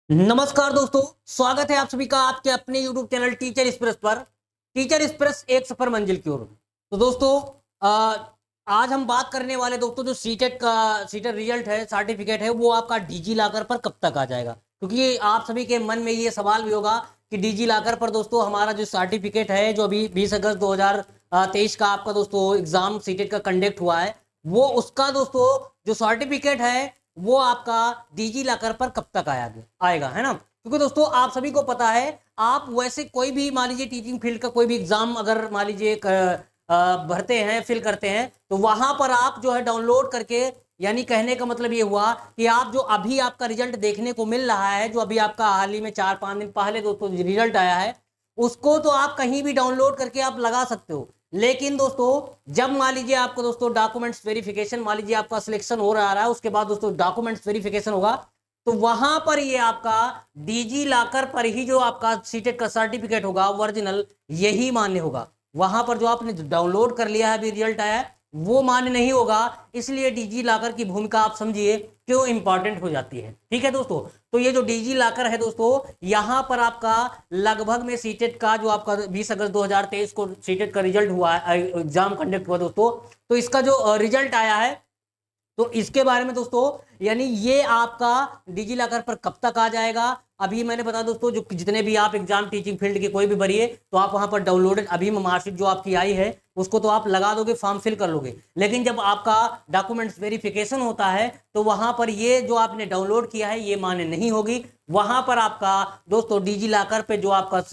नमस्कार दोस्तों, स्वागत है आप सभी का आपके अपने YouTube चैनल टीचर एक्सप्रेस पर। टीचर एक्सप्रेस एक सफर मंजिल की ओर। तो दोस्तों, आज हम बात करने वाले दोस्तों जो सीटेट रिजल्ट है, सर्टिफिकेट है, वो आपका डिजी लॉकर पर कब तक आ जाएगा। क्योंकि आप सभी के मन में ये सवाल भी होगा कि डिजी लॉकर पर दोस्तों हमारा जो सर्टिफिकेट है, जो अभी 20 अगस्त 2023 का आपका दोस्तों एग्जाम सीटेट का कंडक्ट हुआ है, वो उसका दोस्तों जो सर्टिफिकेट है वो आपका डिजी लॉकर पर कब तक आएगा, है ना। क्योंकि दोस्तों आप सभी को पता है, आप वैसे कोई भी मान लीजिए टीचिंग फील्ड का कोई भी एग्जाम अगर मान लीजिए भरते हैं, फिल करते हैं, तो वहां पर आप जो है डाउनलोड करके, यानी कहने का मतलब ये हुआ कि आप जो अभी आपका रिजल्ट देखने को मिल रहा है, जो अभी आपका हाल ही में 4-5 दिन पहले दोस्तों रिजल्ट आया है, उसको तो आप कहीं भी डाउनलोड करके आप लगा सकते हो। लेकिन दोस्तों जब मान लीजिए आपको दोस्तों डॉक्यूमेंट्स वेरिफिकेशन, मान लीजिए आपका सिलेक्शन हो रहा है, उसके बाद दोस्तों डॉक्यूमेंट्स वेरिफिकेशन होगा, तो वहां पर ये आपका डिजी लॉकर पर ही जो आपका सीटेट का सर्टिफिकेट होगा ओरिजिनल, यही मान्य होगा। वहां पर जो आपने डाउनलोड कर लिया है, अभी रिजल्ट आया है, वो मान्य नहीं होगा। इसलिए डिजी लॉकर की भूमिका आप समझिए क्यों इंपॉर्टेंट हो जाती है। ठीक है दोस्तों, तो ये जो डिजी लॉकर है दोस्तों, यहां पर आपका लगभग में सीटेट का जो आपका 20 अगस्त 2023 को सीटेट का रिजल्ट हुआ है, एग्जाम कंडक्ट हुआ दोस्तों, तो इसका जो रिजल्ट आया है, तो इसके बारे में दोस्तों, यानी ये आपका डिजी लॉकर पर कब तक आ जाएगा। अभी मैंने बताया दोस्तों, जो जितने भी आप एग्जाम टीचिंग फील्ड की कोई भी भरिए, तो आप वहां पर डाउनलोडेड अभी मार्कशीट जो आपकी आई है उसको तो आप लगा दोगे, फॉर्म फिल कर लोगे। लेकिन जब आपका डॉक्यूमेंट्स वेरिफिकेशन होता है, तो वहां पर ये जो आपने डाउनलोड किया है ये मान्य नहीं होगी। वहां पर आपका दोस्तों डिजी लॉकर पे जो आपका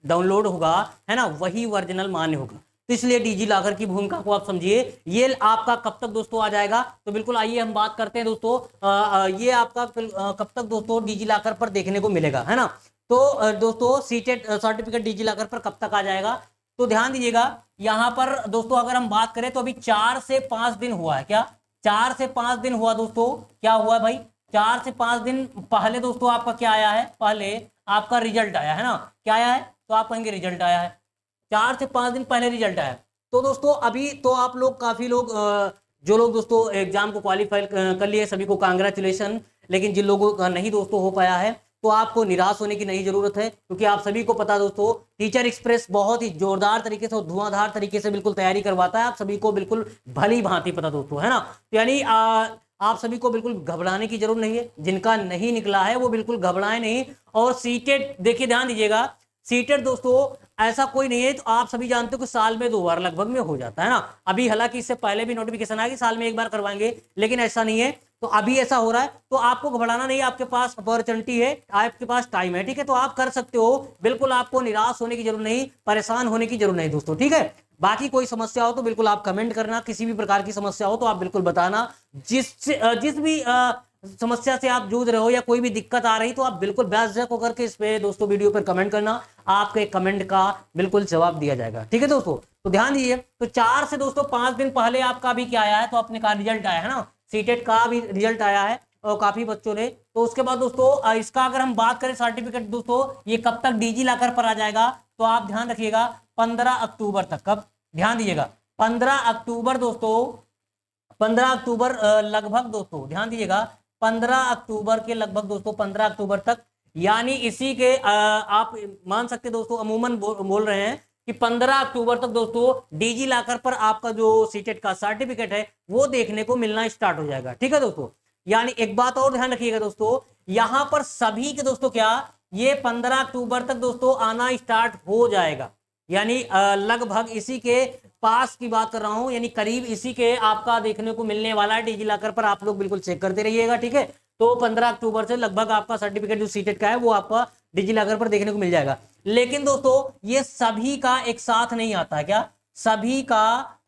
डाउनलोड होगा, है ना, वही ओरिजिनल मान्य होगा। तो इसलिए डिजी लॉकर की भूमिका को आप समझिए। ये आपका कब तक दोस्तों आ जाएगा, तो बिल्कुल आइए हम बात करते हैं दोस्तों। ये आपका कब तक दोस्तों डिजी लॉकर पर देखने को मिलेगा, है ना। तो दोस्तों सीटेट सर्टिफिकेट डिजी लॉकर पर कब तक आ जाएगा, तो ध्यान दीजिएगा। यहां पर दोस्तों अगर हम बात करें तो अभी 4 से 5 दिन हुआ है। क्या 4 से 5 दिन हुआ दोस्तों? क्या हुआ भाई? 4 से 5 दिन पहले दोस्तों आपका क्या आया है? पहले आपका रिजल्ट आया है ना। क्या आया है? तो आप कहेंगे रिजल्ट आया है। 4 से 5 दिन पहले रिजल्ट आया। तो दोस्तों अभी तो आप लोग काफी लोग जो लोग दोस्तों एग्जाम को क्वालिफाई कर लिए, सभी को कांग्रेचुलेशन। लेकिन जिन लोगों का नहीं दोस्तों हो पाया है, तो आपको निराश होने की नहीं जरूरत है। क्योंकि आप सभी को पता दोस्तों, टीचर एक्सप्रेस बहुत ही जोरदार तरीके से और धुआंधार तरीके से बिल्कुल तैयारी करवाता है। आप सभी को बिल्कुल भली भांति पता दोस्तों, है ना। तो यानी आप सभी को बिल्कुल घबराने की जरूरत नहीं है। जिनका नहीं निकला है वो बिल्कुल घबराए नहीं। और सीटेट देखिए, ध्यान दीजिएगा, सीटेट दोस्तों ऐसा कोई नहीं है, तो आप सभी जानते हो कि साल में 2 बार लगभग में हो जाता है ना। अभी हालांकि इससे पहले भी नोटिफिकेशन आया कि साल में 1 बार करवाएंगे, लेकिन ऐसा नहीं है। तो अभी ऐसा हो रहा है, तो आपको घबराना नहीं, आपके पास अपॉर्चुनिटी है, आपके पास टाइम है। ठीक है, तो आप कर सकते हो, बिल्कुल आपको निराश होने की जरूरत नहीं, परेशान होने की जरूरत नहीं दोस्तों। ठीक है, बाकी कोई समस्या हो तो बिल्कुल आप कमेंट करना, किसी भी प्रकार की समस्या हो तो आप बिल्कुल बताना। जिस भी समस्या से आप जूझ रहे हो या कोई भी दिक्कत आ रही, तो आप बिल्कुल बेझिझक होकर के इस पे दोस्तों वीडियो पर कमेंट करना। आपके कमेंट का बिल्कुल जवाब दिया जाएगा। ठीक है दोस्तों, तो ध्यान दीजिए। तो 4 से दोस्तों 5 दिन पहले आपका भी क्या आया है, तो अपने का रिजल्ट आया है ना, सीटेट का भी रिजल्ट आया है और काफी बच्चों ने। तो उसके बाद दोस्तों इसका अगर हम बात करें सर्टिफिकेट दोस्तों, ये कब तक डिजी लॉकर पर आ जाएगा, तो आप ध्यान रखिएगा 15 अक्टूबर तक। कब? ध्यान दीजिएगा 15 अक्टूबर दोस्तों, 15 अक्टूबर लगभग दोस्तों, ध्यान दीजिएगा 15 अक्टूबर के लगभग दोस्तों, 15 अक्टूबर तक, यानी इसी के आप मान सकते दोस्तों, अमूमन बोल रहे हैं कि 15 अक्टूबर तक दोस्तों डिजी लॉकर पर आपका जो सीटेट का सर्टिफिकेट है वो देखने को मिलना स्टार्ट हो जाएगा। ठीक है दोस्तों, यानी एक बात और ध्यान रखिएगा दोस्तों, यहां पर सभी के दोस्तों क्या, ये 15 अक्टूबर तक दोस्तों आना स्टार्ट हो जाएगा। यानी लगभग इसी के पास की बात कर रहा हूं, यानी करीब इसी के आपका देखने को मिलने वाला है डिजी लॉकर पर। आप लोग बिल्कुल चेक करते रहिएगा। ठीक है, तो 15 अक्टूबर से लगभग आपका सर्टिफिकेट जो सीटेट का है वो आपका डिजी लॉकर पर देखने को मिल जाएगा। लेकिन दोस्तों ये सभी का एक साथ नहीं आता है। क्या सभी का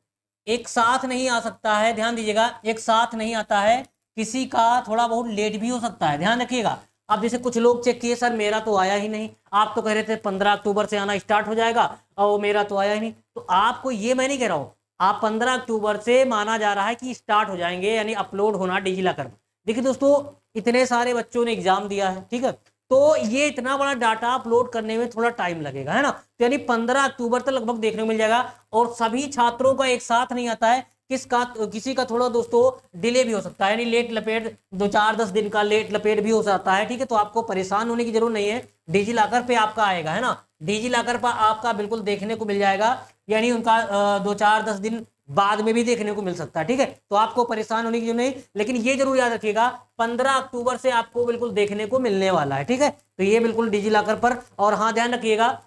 एक साथ नहीं आ सकता है? ध्यान दीजिएगा, एक साथ नहीं आता है, किसी का थोड़ा बहुत लेट भी हो सकता है, ध्यान रखिएगा। अब जैसे कुछ लोग चेक किए, सर मेरा तो आया ही नहीं, आप तो कह रहे थे 15 अक्टूबर से आना स्टार्ट हो जाएगा और मेरा तो आया ही नहीं। तो आपको ये मैं नहीं कह रहा हूं, आप 15 अक्टूबर से माना जा रहा है कि स्टार्ट हो जाएंगे, यानी अपलोड होना डिजी लॉकर। देखिए दोस्तों, इतने सारे बच्चों ने एग्जाम दिया है, ठीक है, तो ये इतना बड़ा डाटा अपलोड करने में थोड़ा टाइम लगेगा, है ना। तो यानी 15 अक्टूबर तक लगभग देखने को मिल जाएगा। और सभी छात्रों का एक साथ नहीं आता है, किसी का थोड़ा दोस्तों डिले भी हो सकता है, यानी लेट लपेट 2-4-10 दिन का लेट लपेट भी हो सकता है, ठीक है। तो आपको परेशान होने की जरूरत नहीं है, डिजी लॉकर पे आपका आएगा, है ना, डिजी लॉकर पर आपका बिल्कुल देखने को मिल जाएगा, यानी उनका 2-4-10 दिन बाद में भी देखने को मिल सकता है, ठीक है। तो आपको परेशान होने की जरूरत नहीं, लेकिन ये जरूर याद रखिएगा 15 अक्टूबर से आपको बिल्कुल देखने को मिलने वाला है, ठीक है। तो ये बिल्कुल डिजी लॉकर पर, और हाँ ध्यान रखिएगा,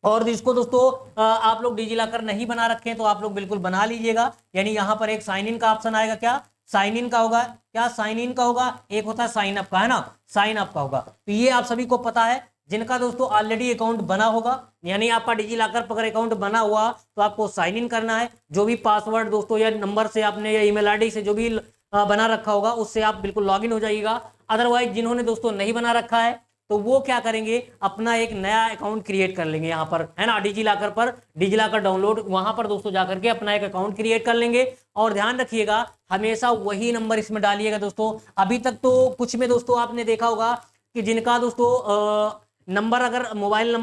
और इसको दोस्तों आप लोग डिजी लॉकर नहीं बना रखे हैं तो आप लोग बिल्कुल बना लीजिएगा, यानी यहाँ पर एक साइन इन का ऑप्शन आएगा, क्या साइन इन का होगा, क्या साइन इन का होगा, एक होता है साइन अप का, है ना, साइन अप का होगा। तो ये आप सभी को पता है, जिनका दोस्तों ऑलरेडी अकाउंट बना होगा, यानी आपका डिजी लॉकर पर अगर अकाउंट बना हुआ तो आपको साइन इन करना है, जो भी पासवर्ड दोस्तों या नंबर से आपने या ईमेल आईडी से जो भी बना रखा होगा उससे आप बिल्कुल लॉग इन हो जाइएगा। अदरवाइज जिन्होंने दोस्तों नहीं बना रखा है तो वो क्या करेंगे, अपना एक नया अकाउंट क्रिएट कर लेंगे यहाँ पर, है ना, डिजी लॉकर पर, डिजी लॉकर डाउनलोड वहां पर दोस्तों जाकर के अपना एक अकाउंट क्रिएट कर लेंगे। और ध्यान रखिएगा हमेशा वही नंबर इसमें डालिएगा दोस्तों। अभी तक तो कुछ में दोस्तों आपने देखा होगा कि जिनका दोस्तों नंबर अगर मोबाइल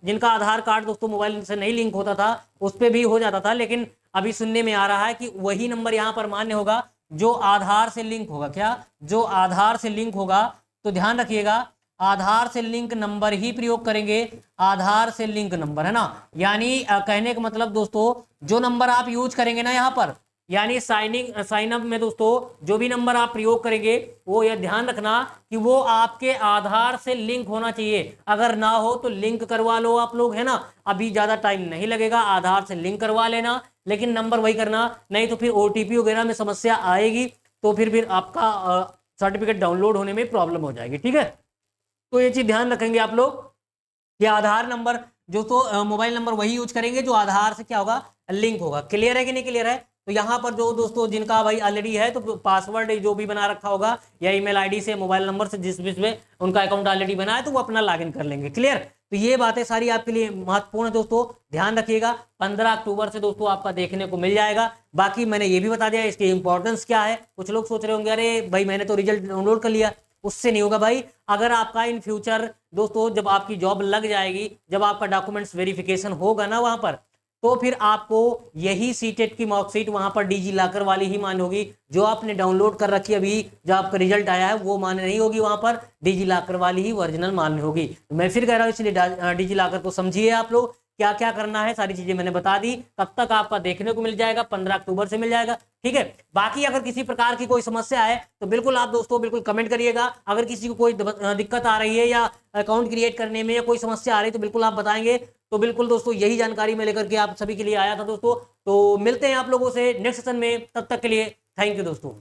जिनका आधार कार्ड दोस्तों मोबाइल से नहीं लिंक होता था उस पर भी हो जाता था, लेकिन अभी सुनने में आ रहा है कि वही नंबर यहाँ पर मान्य होगा जो आधार से लिंक होगा, क्या, जो आधार से लिंक होगा। तो ध्यान रखिएगा आधार से लिंक नंबर ही प्रयोग करेंगे, आधार से लिंक नंबर, है ना, यानी कहने का मतलब दोस्तों जो नंबर आप यूज करेंगे ना यहाँ पर, यानी साइन अप में दोस्तों जो भी नंबर आप प्रयोग करेंगे वो ये ध्यान रखना कि वो आपके आधार से लिंक होना चाहिए, अगर ना हो तो लिंक करवा लो आप लोग, है ना, अभी ज्यादा टाइम नहीं लगेगा, आधार से लिंक करवा लेना, लेकिन नंबर वही करना, नहीं तो फिर ओटीपी वगैरह में समस्या आएगी, तो फिर आपका सर्टिफिकेट डाउनलोड होने में प्रॉब्लम हो जाएगी, ठीक है। तो ये चीज ध्यान रखेंगे आप लोग कि आधार नंबर जो तो मोबाइल नंबर वही यूज करेंगे जो आधार से क्या होगा, लिंक होगा। क्लियर है कि नहीं क्लियर है? तो यहाँ पर जो दोस्तों जिनका भाई ऑलरेडी है तो पासवर्ड जो भी बना रखा होगा या ईमेल आईडी से मोबाइल नंबर से जिस में उनका अकाउंट ऑलरेडी बना है तो वो अपना लॉगिन कर लेंगे। क्लियर? तो ये बातें सारी आपके लिए महत्वपूर्ण है दोस्तों, ध्यान रखिएगा। 15 अक्टूबर से दोस्तों आपका देखने को मिल जाएगा। बाकी मैंने ये भी बता दिया इसकी इंपॉर्टेंस क्या है। कुछ लोग सोच रहे होंगे अरे भाई मैंने तो रिजल्ट डाउनलोड कर लिया, उससे नहीं होगा भाई। अगर आपका इन फ्यूचर दोस्तों जब आपकी जॉब लग जाएगी, जब आपका डॉक्यूमेंट्स वेरिफिकेशन होगा ना वहां पर, तो फिर आपको यही सीटेट की मार्कशीट वहां पर डिजी लॉकर वाली ही मान्य होगी। जो आपने डाउनलोड कर रखी अभी जो आपका रिजल्ट आया है वो मान्य नहीं होगी, वहां पर डिजी लॉकर वाली ही ओरिजिनल मान्य होगी। तो मैं फिर कह रहा हूँ इसलिए डिजी लॉकर को समझिए आप लोग, क्या क्या करना है सारी चीजें मैंने बता दी। कब तक आपका देखने को मिल जाएगा? 15 अक्टूबर से मिल जाएगा, ठीक है। बाकी अगर किसी प्रकार की कोई समस्या है तो बिल्कुल आप दोस्तों बिल्कुल कमेंट करिएगा। अगर किसी को कोई दिक्कत आ रही है या अकाउंट क्रिएट करने में या कोई समस्या आ रही है तो बिल्कुल आप बताएंगे। तो बिल्कुल दोस्तों यही जानकारी मैं लेकर के आप सभी के लिए आया था दोस्तों। तो मिलते हैं आप लोगों से नेक्स्ट सेशन में, तब तक के लिए थैंक यू दोस्तों।